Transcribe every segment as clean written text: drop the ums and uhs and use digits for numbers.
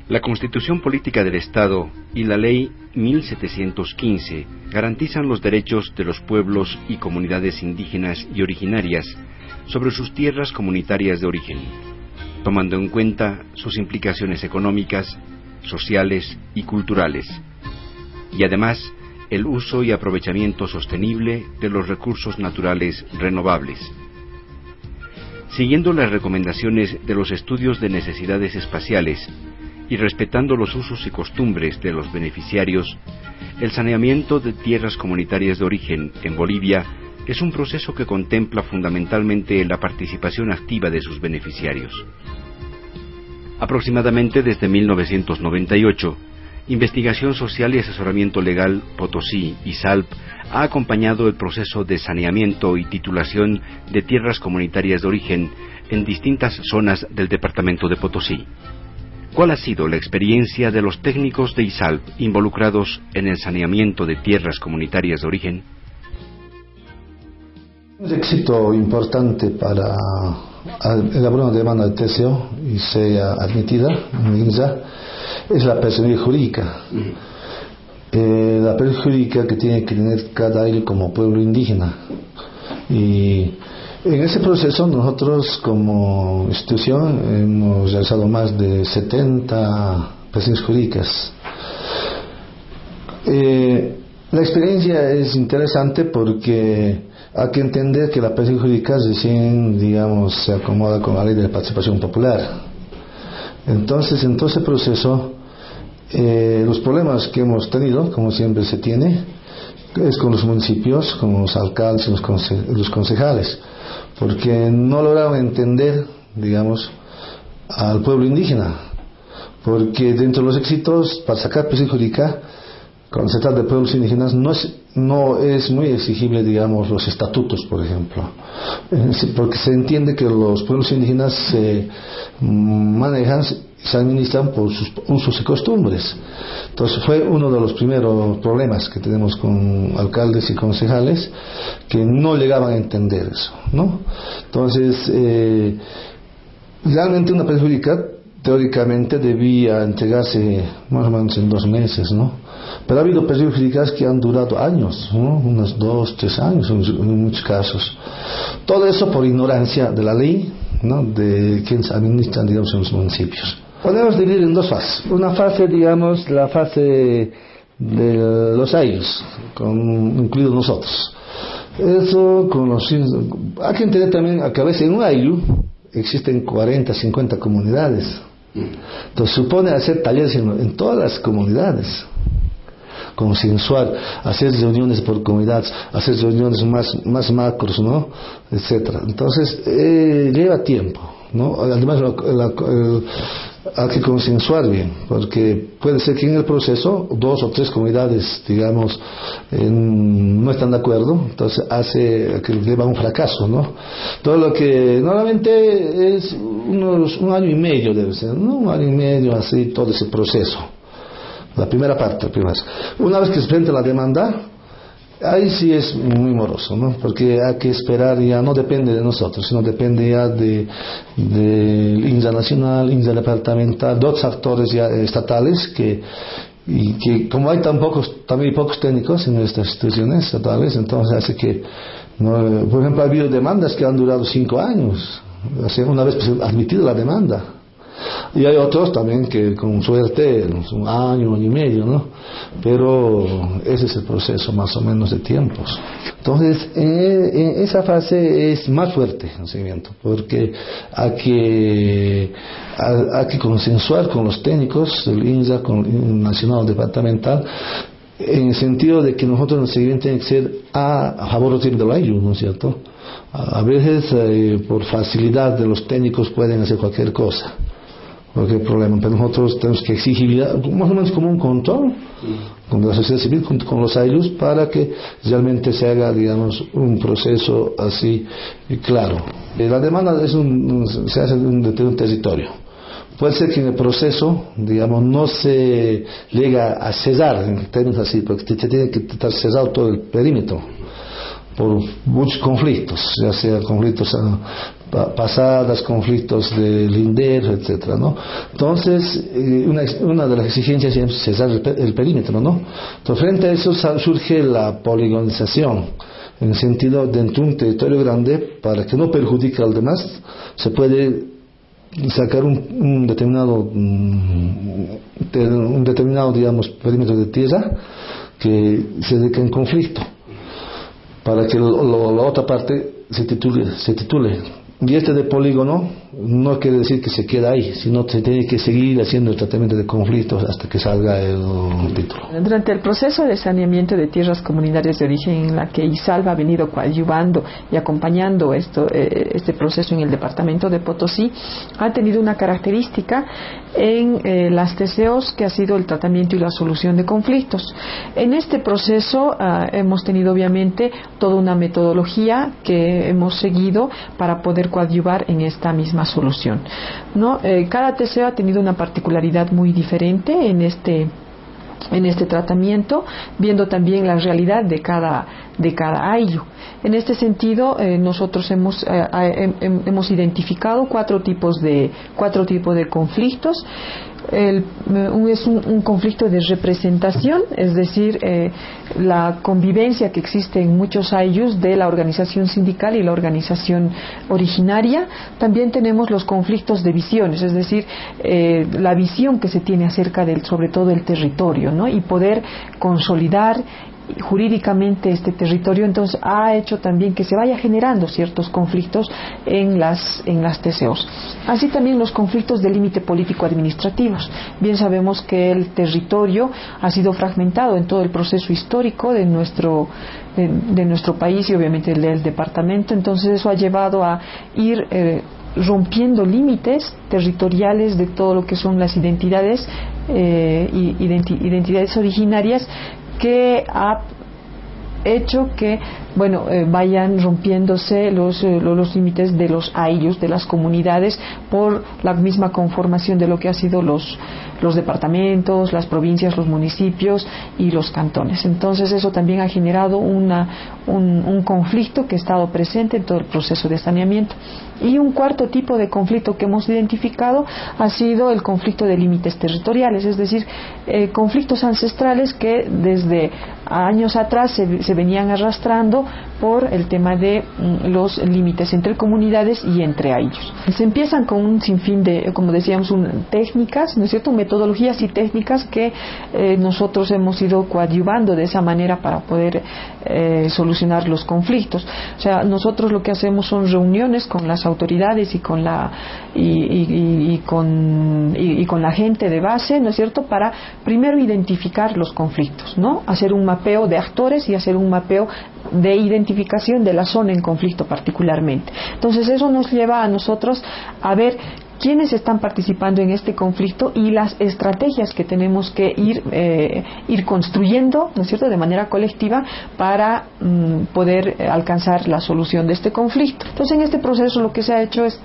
La Constitución Política del Estado y la Ley 1715 garantizan los derechos de los pueblos y comunidades indígenas y originarias sobre sus tierras comunitarias de origen, tomando en cuenta sus implicaciones económicas, sociales y culturales, y además el uso y aprovechamiento sostenible de los recursos naturales renovables. Siguiendo las recomendaciones de los estudios de necesidades espaciales y respetando los usos y costumbres de los beneficiarios, el saneamiento de tierras comunitarias de origen en Bolivia es un proceso que contempla fundamentalmente la participación activa de sus beneficiarios. Aproximadamente desde 1998, Investigación Social y Asesoramiento Legal Potosí, ISALP, ha acompañado el proceso de saneamiento y titulación de tierras comunitarias de origen en distintas zonas del departamento de Potosí. ¿Cuál ha sido la experiencia de los técnicos de ISALP involucrados en el saneamiento de tierras comunitarias de origen? Un éxito importante para elaborar una demanda de TCO y sea admitida en INSA es la personalidad jurídica. La personalidad jurídica que tiene que tener cada ILU como pueblo indígena. Y en ese proceso nosotros como institución hemos realizado más de 70 personas jurídicas. La experiencia es interesante porque hay que entender que la persona jurídica recién, se acomoda con la ley de participación popular. Entonces, en todo ese proceso, los problemas que hemos tenido, como siempre se tiene, es con los municipios, con los alcaldes y los concejales, porque no lograron entender, al pueblo indígena, porque dentro de los éxitos, para sacar presión jurídica, cuando se trata de pueblos indígenas, no es muy exigible, los estatutos, por ejemplo, porque se entiende que los pueblos indígenas se manejan, se administran por sus usos y costumbres. Entonces fue uno de los primeros problemas que tenemos con alcaldes y concejales, que no llegaban a entender eso, ¿no? Entonces, realmente una perjudica teóricamente debía entregarse más o menos en 2 meses, ¿no? Pero ha habido perjudicadas que han durado años, ¿no? Unos 2, 3 años en muchos casos. Todo eso por ignorancia de la ley, ¿no? De quienes administran, en los municipios. Podemos dividir en 2 fases. Una fase, la fase de los años, incluidos nosotros. Eso hay que entender también que a veces en un ayllu existen 40, 50 comunidades. Entonces supone hacer talleres en todas las comunidades, consensuar, hacer reuniones por comunidades, hacer reuniones más macros, ¿no? Etcétera. Entonces lleva tiempo, ¿no? Además hay que consensuar bien, porque puede ser que en el proceso 2 o 3 comunidades, no están de acuerdo, entonces hace que lleva a un fracaso, ¿no? Todo lo que normalmente es un año y medio debe ser, ¿no? 1 año y medio, así todo ese proceso. La primera parte, una vez que se presenta la demanda, ahí sí es muy moroso, ¿no? Porque hay que esperar, ya no depende de nosotros, sino depende ya del INSA nacional, INSA departamental, de otros actores ya estatales que como hay también pocos técnicos en estas instituciones estatales, entonces hace que, ¿no? Por ejemplo, ha habido demandas que han durado 5 años, una vez admitida la demanda. Y hay otros también que con suerte 1 año, 1 año y medio, ¿no? Pero ese es el proceso más o menos de tiempos. Entonces, en esa fase es más fuerte el seguimiento, porque hay que consensuar con los técnicos del INSA, con el nacional o departamental, en el sentido de que nosotros en el seguimiento tiene que ser a favor de la ILU, ¿no es cierto? A veces, por facilidad de los técnicos, pueden hacer cualquier cosa. Cualquier problema, pero nosotros tenemos que exigir más o menos como un control con la sociedad civil, con los AILUs, para que realmente se haga, un proceso así claro. La demanda se hace de un territorio. Puede ser que en el proceso, no se llega a cesar, en términos así, porque se tiene que estar cesado todo el perímetro. por muchos conflictos, ya sea conflictos pasadas, conflictos de lindero, etcétera, ¿no? Entonces, una de las exigencias es cesar el perímetro, ¿no? Entonces, frente a eso surge la poligonización, en el sentido, dentro de un territorio grande, para que no perjudique al demás, se puede sacar un determinado, digamos, perímetro de tierra que se dedica en conflicto, para que la otra parte se titule. Y este de polígono no quiere decir que se queda ahí, sino que se tiene que seguir haciendo el tratamiento de conflictos hasta que salga el título. Durante el proceso de saneamiento de tierras comunitarias de origen, en la que ISALVA ha venido coadyuvando y acompañando este proceso en el departamento de Potosí, ha tenido una característica en las TCOs, que ha sido el tratamiento y la solución de conflictos. En este proceso hemos tenido obviamente toda una metodología que hemos seguido para poder coadyuvar en esta misma solución, ¿no? Cada TCO ha tenido una particularidad muy diferente en este tratamiento, viendo también la realidad de cada ayllu. En este sentido, nosotros hemos identificado cuatro tipos de conflictos. Es un conflicto de representación, es decir, la convivencia que existe en muchos ayllus de la organización sindical y la organización originaria. También tenemos los conflictos de visiones, es decir, la visión que se tiene acerca sobre todo el territorio, ¿no? Y poder consolidar jurídicamente este territorio. Entonces ha hecho también que se vaya generando ciertos conflictos en las TCOs. Así también los conflictos de límite político-administrativos. Bien sabemos que el territorio ha sido fragmentado en todo el proceso histórico de nuestro país y obviamente del departamento. Entonces eso ha llevado a ir rompiendo límites territoriales de todo lo que son las identidades originarias, que ha hecho que vayan rompiéndose los límites de los ayllus, de las comunidades, por la misma conformación de lo que ha sido los departamentos, las provincias, los municipios y los cantones. Entonces eso también ha generado un conflicto que ha estado presente en todo el proceso de saneamiento. Y un cuarto tipo de conflicto que hemos identificado ha sido el conflicto de límites territoriales, es decir, conflictos ancestrales que desde años atrás se venían arrastrando por el tema de los límites entre comunidades y entre ayllus. Se empiezan con un sinfín de, como decíamos, técnicas, ¿no es cierto?, metodologías y técnicas que nosotros hemos ido coadyuvando de esa manera para poder solucionar los conflictos. O sea, nosotros lo que hacemos son reuniones con las autoridades y con la gente de base, ¿no es cierto?, para primero identificar los conflictos, ¿no?, hacer un mapeo de actores y hacer un mapeo de identificación de la zona en conflicto particularmente. Entonces eso nos lleva a nosotros a ver quiénes están participando en este conflicto y las estrategias que tenemos que ir construyendo, ¿no es cierto?, de manera colectiva para poder alcanzar la solución de este conflicto. Entonces en este proceso lo que se ha hecho es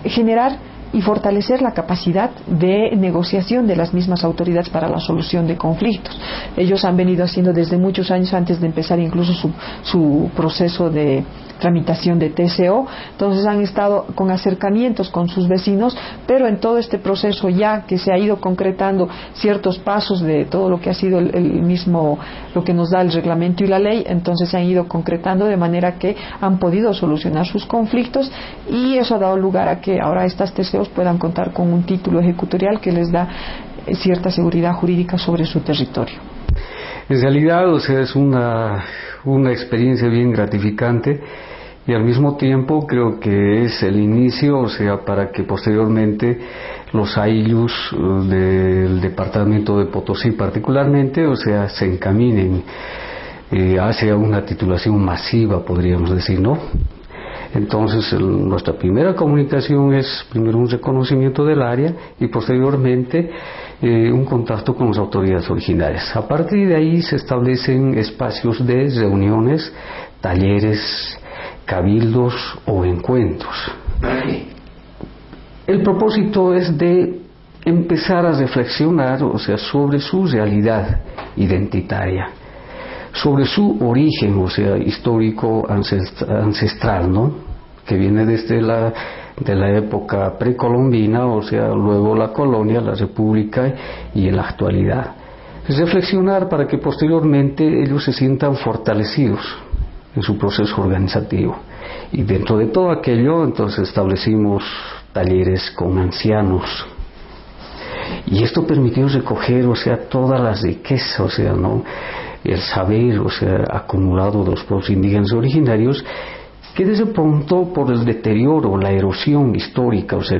generar y fortalecer la capacidad de negociación de las mismas autoridades para la solución de conflictos. Ellos han venido haciendo desde muchos años antes de empezar incluso su proceso de tramitación de TCO. Entonces han estado con acercamientos con sus vecinos, pero en todo este proceso ya que se ha ido concretando ciertos pasos de todo lo que ha sido el mismo, lo que nos da el reglamento y la ley, entonces se han ido concretando de manera que han podido solucionar sus conflictos, y eso ha dado lugar a que ahora estas TCOs puedan contar con un título ejecutorial que les da cierta seguridad jurídica sobre su territorio. En realidad, o sea, es una experiencia bien gratificante, y al mismo tiempo creo que es el inicio, o sea, para que posteriormente los ayllus del departamento de Potosí particularmente, o sea, se encaminen hacia una titulación masiva, podríamos decir, ¿no? Entonces nuestra primera comunicación es primero un reconocimiento del área y posteriormente un contacto con las autoridades originarias. A partir de ahí se establecen espacios de reuniones, talleres, cabildos o encuentros. El propósito es de empezar a reflexionar, o sea, sobre su realidad identitaria, sobre su origen, o sea, histórico ancestral, ¿no? Que viene desde de la época precolombina, o sea, luego la colonia, la república y en la actualidad. Reflexionar para que posteriormente ellos se sientan fortalecidos en su proceso organizativo. Y dentro de todo aquello, entonces establecimos talleres con ancianos. Y esto permitió recoger, o sea, todas las riquezas, o sea, ¿no? El saber, o sea, acumulado de los pueblos indígenas originarios, que de pronto por el deterioro, la erosión histórica, o sea,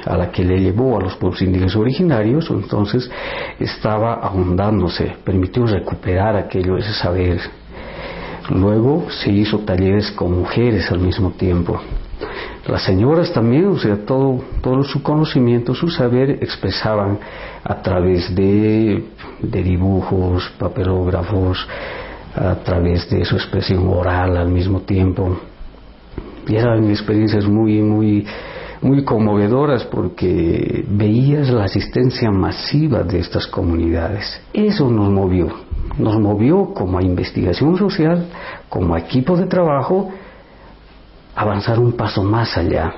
a la que le llevó a los pueblos indígenas originarios, entonces estaba ahondándose, permitió recuperar ese saber. Luego se hizo talleres con mujeres al mismo tiempo. Las señoras también, o sea, todo su conocimiento, su saber expresaban a través de dibujos, papelógrafos, a través de su expresión oral al mismo tiempo. Y eran experiencias muy conmovedoras porque veías la asistencia masiva de estas comunidades. Eso nos movió como a investigación social, como a equipo de trabajo, avanzar un paso más allá.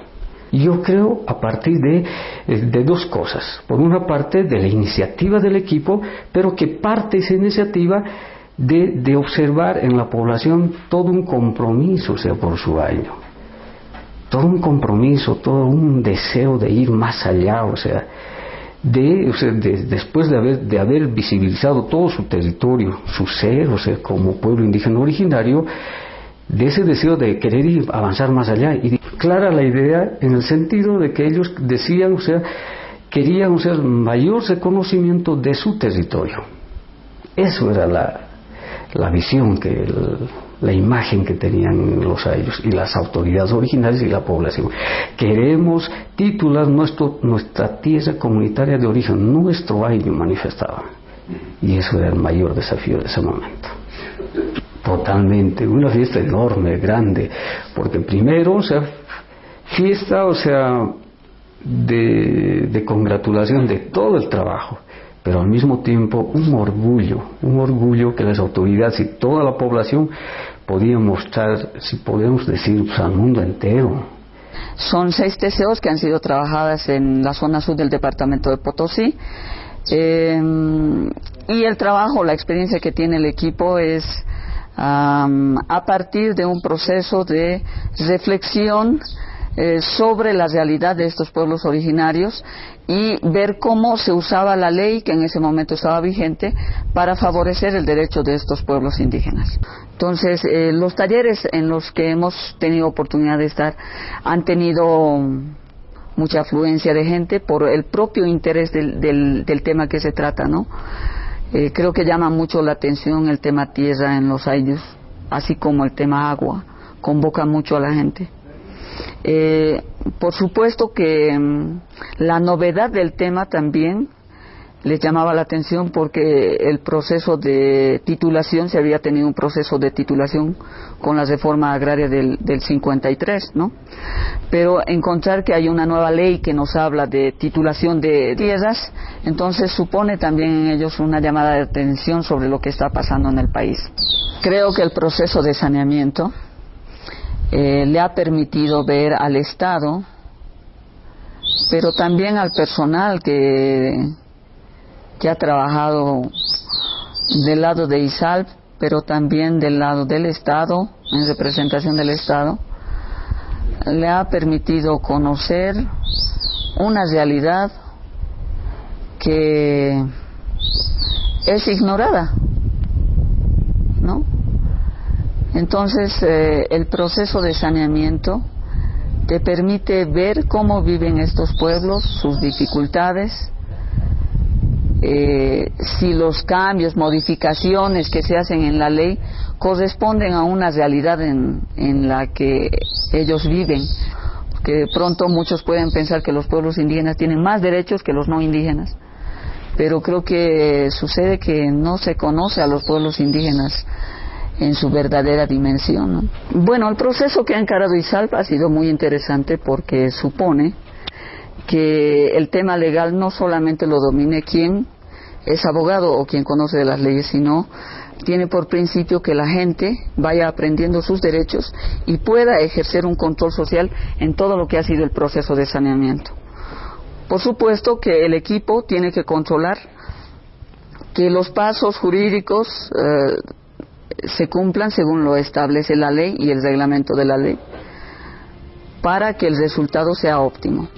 Y yo creo a partir de dos cosas. Por una parte, de la iniciativa del equipo, pero que parte esa iniciativa de observar en la población todo un compromiso, o sea, por su año. Todo un compromiso, todo un deseo de ir más allá, o sea, después de haber visibilizado todo su territorio, su ser, o sea, como pueblo indígena originario, de ese deseo de querer avanzar más allá. Y clara la idea en el sentido de que ellos decían, o sea, querían, o sea, mayor reconocimiento de su territorio. Eso era la visión, la imagen que tenían los ayllus y las autoridades originales y la población. Queremos titular nuestra tierra comunitaria de origen, nuestro ayllu, manifestaba. Y eso era el mayor desafío de ese momento. Totalmente, una fiesta enorme, grande, porque primero, o sea, fiesta, o sea, de congratulación de todo el trabajo, pero al mismo tiempo un orgullo que las autoridades y toda la población podían mostrar, si podemos decir, pues, al mundo entero. Son 6 TCOs que han sido trabajadas en la zona sur del departamento de Potosí, y el trabajo, la experiencia que tiene el equipo es a partir de un proceso de reflexión sobre la realidad de estos pueblos originarios y ver cómo se usaba la ley que en ese momento estaba vigente para favorecer el derecho de estos pueblos indígenas. Entonces, los talleres en los que hemos tenido oportunidad de estar han tenido mucha afluencia de gente por el propio interés del tema que se trata, ¿no? Creo que llama mucho la atención el tema tierra en los ayllus, así como el tema agua, convoca mucho a la gente. Por supuesto que la novedad del tema también les llamaba la atención porque el proceso de titulación, se había tenido un proceso de titulación con la reforma agraria del 53, ¿no? Pero encontrar que hay una nueva ley que nos habla de titulación de tierras, entonces supone también en ellos una llamada de atención sobre lo que está pasando en el país. Creo que el proceso de saneamiento le ha permitido ver al Estado, pero también al personal que ha trabajado del lado de ISALP, pero también del lado del Estado, en representación del Estado, le ha permitido conocer una realidad que es ignorada, ¿no? Entonces, el proceso de saneamiento te permite ver cómo viven estos pueblos, sus dificultades, si los cambios, modificaciones que se hacen en la ley corresponden a una realidad en la que ellos viven. Porque de pronto muchos pueden pensar que los pueblos indígenas tienen más derechos que los no indígenas, pero creo que sucede que no se conoce a los pueblos indígenas en su verdadera dimensión, ¿no? Bueno, el proceso que ha encarado ISALP ha sido muy interesante porque supone que el tema legal no solamente lo domine quien es abogado o quien conoce de las leyes, sino tiene por principio que la gente vaya aprendiendo sus derechos y pueda ejercer un control social en todo lo que ha sido el proceso de saneamiento. Por supuesto que el equipo tiene que controlar que los pasos jurídicos se cumplan según lo establece la ley y el reglamento de la ley, para que el resultado sea óptimo.